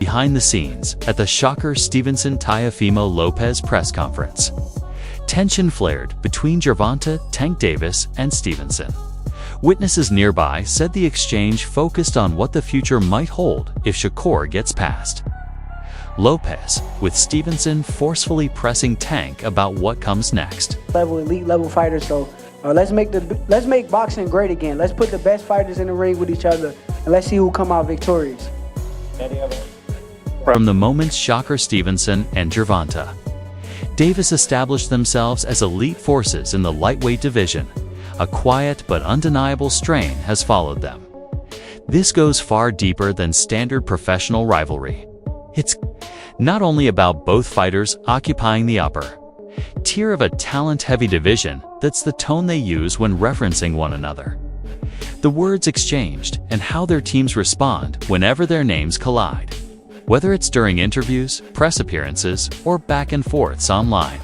behind the scenes at the Shakur Stevenson-Teofimo Lopez press conference. Tension flared between Gervonta, Tank Davis, and Stevenson. Witnesses nearby said the exchange focused on what the future might hold if Shakur gets past Lopez, with Stevenson forcefully pressing Tank about what comes next. Elite level fighters, so let's make boxing great again. Let's put the best fighters in the ring with each other, and let's see who come out victorious. From the moments Shakur Stevenson and Gervonta Davis established themselves as elite forces in the lightweight division, a quiet but undeniable strain has followed them. This goes far deeper than standard professional rivalry. It's not only about both fighters occupying the upper tier of a talent-heavy division that's the tone they use when referencing one another. The words exchanged and how their teams respond whenever their names collide. Whether it's during interviews, press appearances, or back and forths online,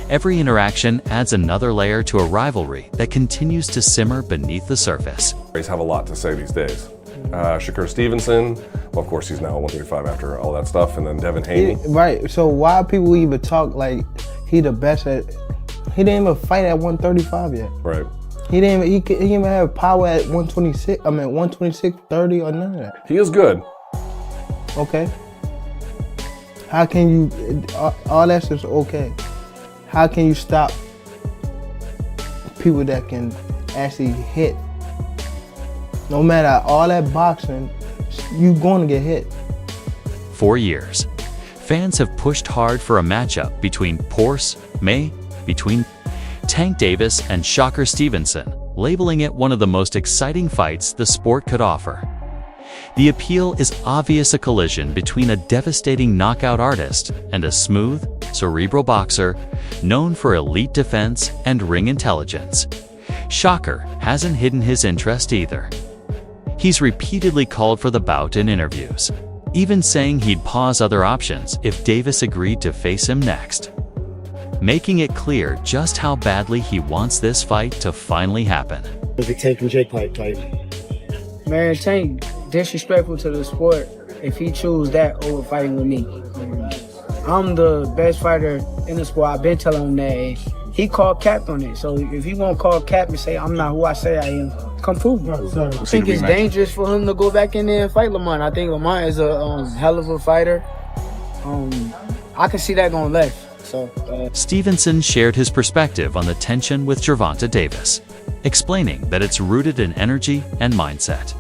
every interaction adds another layer to a rivalry that continues to simmer beneath the surface. They have a lot to say these days. Shakur Stevenson, well, of course he's now 135 after all that stuff, and then Devin Haney. Right, so why people even talk like he the best at, he didn't even fight at 135 yet. Right. He didn't even have power at 126, 126, 30 or none of that. He is good. Okay. How can you, all that's just okay. How can you stop people that can actually hit? No matter all that boxing, you're going to get hit. For years, fans have pushed hard for a matchup between between Tank Davis and Shakur Stevenson, labeling it one of the most exciting fights the sport could offer. The appeal is obvious, a collision between a devastating knockout artist and a smooth, cerebral boxer known for elite defense and ring intelligence. Shakur hasn't hidden his interest either. He's repeatedly called for the bout in interviews, even saying he'd pause other options if Davis agreed to face him next, making it clear just how badly he wants this fight to finally happen. The Tank and Jake fight type. Man, Tank disrespectful to the sport if he choose that over fighting with me. I'm the best fighter in the sport. I've been telling him that, and he called cap on it. So if he won't call cap and say I'm not who I say I am, come prove me. I think it's dangerous for him to go back in there and fight Lamont. I think Lamont is a hell of a fighter. I can see that going left. Stevenson shared his perspective on the tension with Gervonta Davis, explaining that it's rooted in energy and mindset.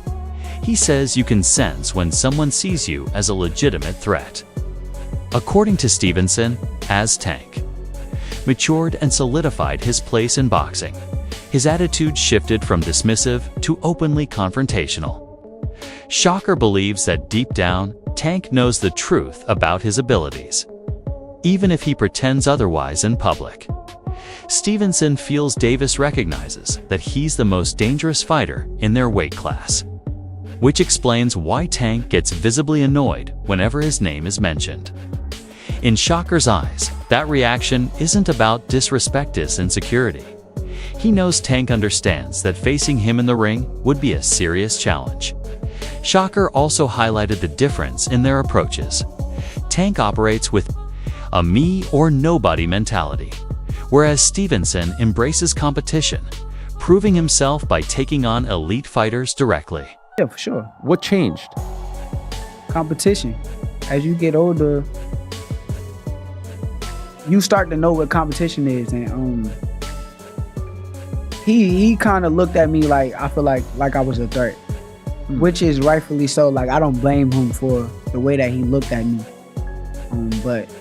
He says you can sense when someone sees you as a legitimate threat. According to Stevenson, as Tank matured and solidified his place in boxing, his attitude shifted from dismissive to openly confrontational. Shakur believes that deep down, Tank knows the truth about his abilities, even if he pretends otherwise in public. Stevenson feels Davis recognizes that he's the most dangerous fighter in their weight class, which explains why Tank gets visibly annoyed whenever his name is mentioned. In Shakur's eyes, that reaction isn't about disrespect, it's insecurity. He knows Tank understands that facing him in the ring would be a serious challenge. Shakur also highlighted the difference in their approaches. Tank operates with a me or nobody mentality, whereas Stevenson embraces competition, proving himself by taking on elite fighters directly. Yeah, for sure. What changed? Competition. As you get older, you start to know what competition is, and he kind of looked at me like I feel like I was a threat, which is rightfully so. Like, I don't blame him for the way that he looked at me, but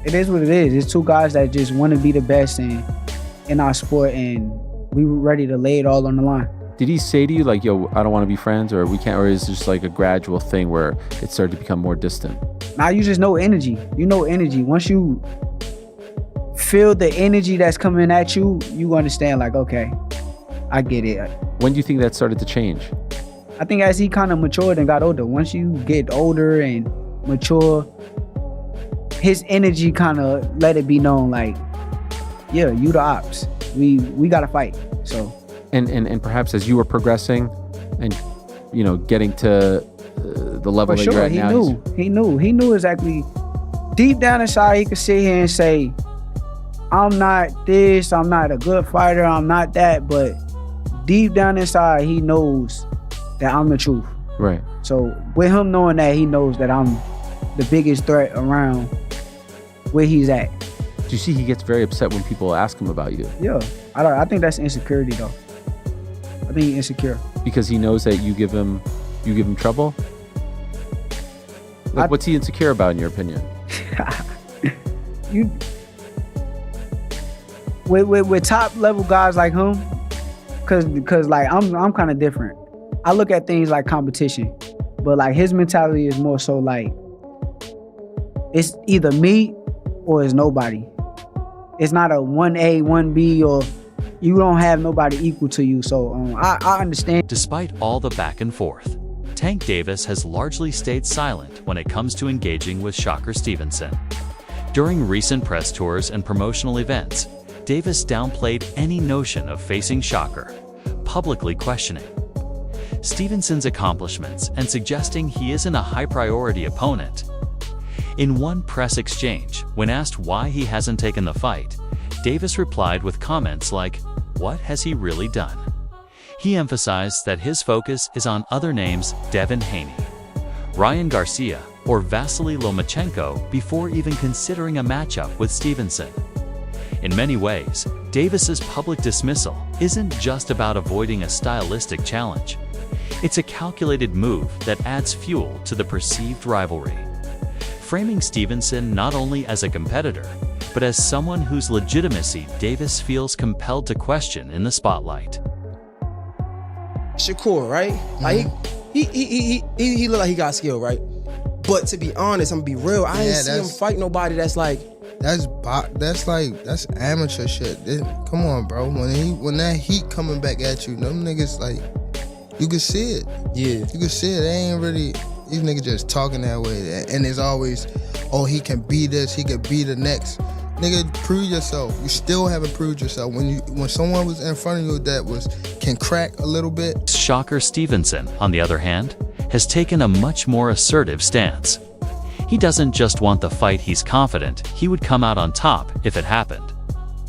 it is what it is. It's two guys that just want to be the best in our sport, and we were ready to lay it all on the line. Did he say to you like, yo, I don't want to be friends, or we can't, or is it just like a gradual thing where it started to become more distant? Now you just know energy. You know energy. Once you feel the energy that's coming at you, you understand like, okay, I get it. When do you think that started to change? I think as he kind of matured and got older. Once you get older and mature, his energy kind of let it be known like, yeah, you the ops. We got to fight. So. And perhaps as you were progressing and, you know, getting to the level For that you're sure, at now. he knew exactly. Deep down inside, he could sit here and say, I'm not this, I'm not a good fighter, I'm not that, but deep down inside, he knows that I'm the truth. Right. So with him knowing that, he knows that I'm the biggest threat around where he's at. Do you see he gets very upset when people ask him about you? Yeah, I think that's insecurity though. I think he's insecure. Because he knows that you give him trouble? Like, what's he insecure about in your opinion? You with top level guys like him, cause like I'm kind of different. I look at things like competition, but like his mentality is more so like it's either me or it's nobody. It's not a 1A, 1B, or you don't have nobody equal to you. So I understand. Despite all the back and forth, Tank Davis has largely stayed silent when it comes to engaging with Shakur Stevenson. During recent press tours and promotional events, Davis downplayed any notion of facing Shakur, publicly questioning Stevenson's accomplishments and suggesting he isn't a high-priority opponent. In one press exchange, when asked why he hasn't taken the fight, Davis replied with comments like, "What has he really done?" He emphasized that his focus is on other names Devin Haney, Ryan Garcia, or Vasily Lomachenko before even considering a matchup with Stevenson. In many ways, Davis's public dismissal isn't just about avoiding a stylistic challenge. It's a calculated move that adds fuel to the perceived rivalry, framing Stevenson not only as a competitor, but as someone whose legitimacy Davis feels compelled to question in the spotlight. Shakur, right? Like he look like he got skill, right? But to be honest, I'm gonna be real. I ain't see him fight nobody that's like. That's amateur shit. Come on, bro. When that heat coming back at you, them niggas like, you can see it. Yeah. You can see it. They ain't really, these niggas just talking that way. And it's always, oh, he can be this, he can be the next. Nigga, prove yourself. You still haven't proved yourself. When someone was in front of you that can crack a little bit. Shakur Stevenson, on the other hand, has taken a much more assertive stance. He doesn't just want the fight, he's confident he would come out on top if it happened.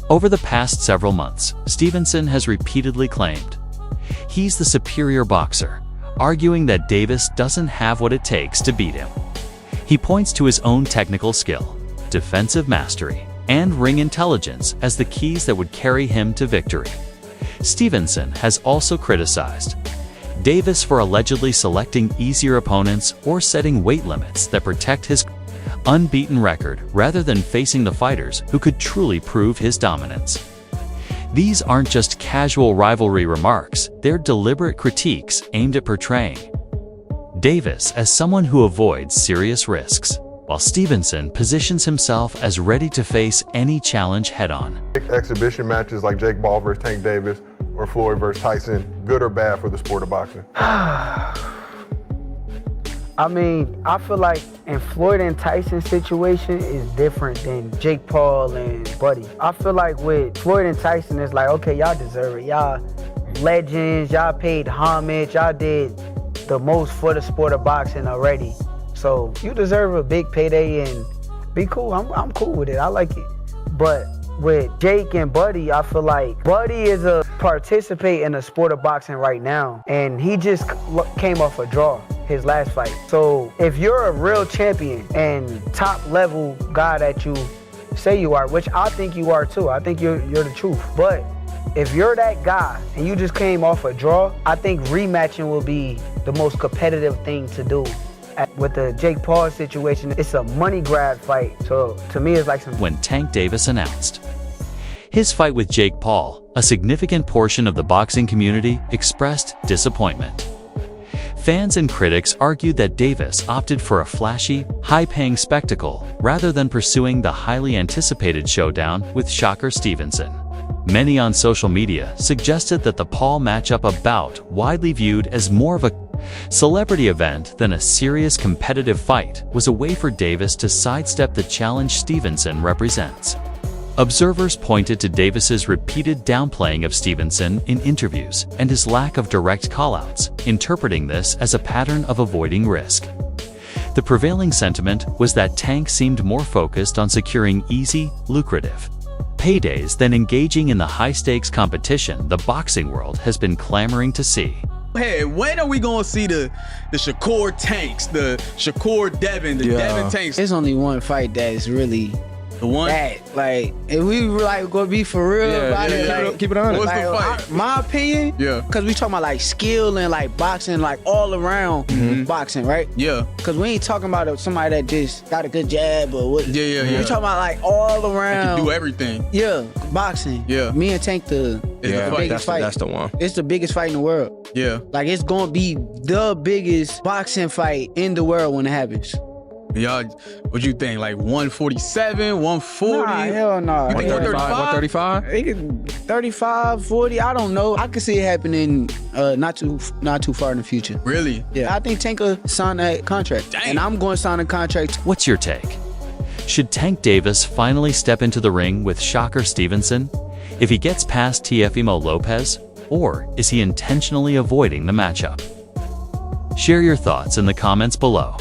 Over the past several months, Stevenson has repeatedly claimed he's the superior boxer, arguing that Davis doesn't have what it takes to beat him. He points to his own technical skill, defensive mastery, and ring intelligence as the keys that would carry him to victory. Stevenson has also criticized Davis for allegedly selecting easier opponents or setting weight limits that protect his unbeaten record rather than facing the fighters who could truly prove his dominance. These aren't just casual rivalry remarks, they're deliberate critiques aimed at portraying Davis as someone who avoids serious risks, while Stevenson positions himself as ready to face any challenge head-on. Exhibition matches like Jake Paul versus Tank Davis or Floyd versus Tyson, good or bad for the sport of boxing? I mean, I feel like in Floyd and Tyson's situation is different than Jake Paul and Buddy. I feel like with Floyd and Tyson, it's like, okay, y'all deserve it. Y'all legends, y'all paid homage, y'all did the most for the sport of boxing already. So you deserve a big payday and be cool. I'm cool with it. I like it. But with Jake and Buddy, I feel like Buddy is a participate in the sport of boxing right now, and he just came off a draw his last fight. So if you're a real champion and top level guy that you say you are, which I think you are too, I think you're the truth. But if you're that guy and you just came off a draw, I think rematching will be the most competitive thing to do. With the Jake Paul situation, it's a money grab fight. So to me, it's like some. When Tank Davis announced his fight with Jake Paul, a significant portion of the boxing community expressed disappointment. Fans and critics argued that Davis opted for a flashy, high-paying spectacle rather than pursuing the highly anticipated showdown with Shakur Stevenson. Many on social media suggested that the Paul matchup, a bout widely viewed as more of a celebrity event than a serious competitive fight, was a way for Davis to sidestep the challenge Stevenson represents. Observers pointed to Davis's repeated downplaying of Stevenson in interviews and his lack of direct callouts, interpreting this as a pattern of avoiding risk. The prevailing sentiment was that Tank seemed more focused on securing easy, lucrative paydays than engaging in the high-stakes competition the boxing world has been clamoring to see. Hey, when are we gonna see the Shakur Tanks, the Shakur Devin, the Devin Tanks? There's only one fight that is really the one. That, like, if we were like gonna be for real about it, like, keep it on. What's like, the fight? My opinion, because we talking about like skill and like boxing, like all around boxing, right? Yeah. Because we ain't talking about somebody that just got a good jab or what. Yeah. We talking about like all around. Can do everything. Yeah, boxing. Yeah. Me and Tank the biggest fight. That's the one. It's the biggest fight in the world. Yeah. Like it's gonna be the biggest boxing fight in the world when it happens. Y'all, what you think? Like 147, 140? Nah, hell no. You think 135? 35, 40, I don't know. I could see it happening not too far in the future. Really? Yeah. I think Tank will sign that contract. Dang. And I'm going to sign a contract. What's your take? Should Tank Davis finally step into the ring with Shakur Stevenson if he gets past Teofimo Lopez, or is he intentionally avoiding the matchup? Share your thoughts in the comments below.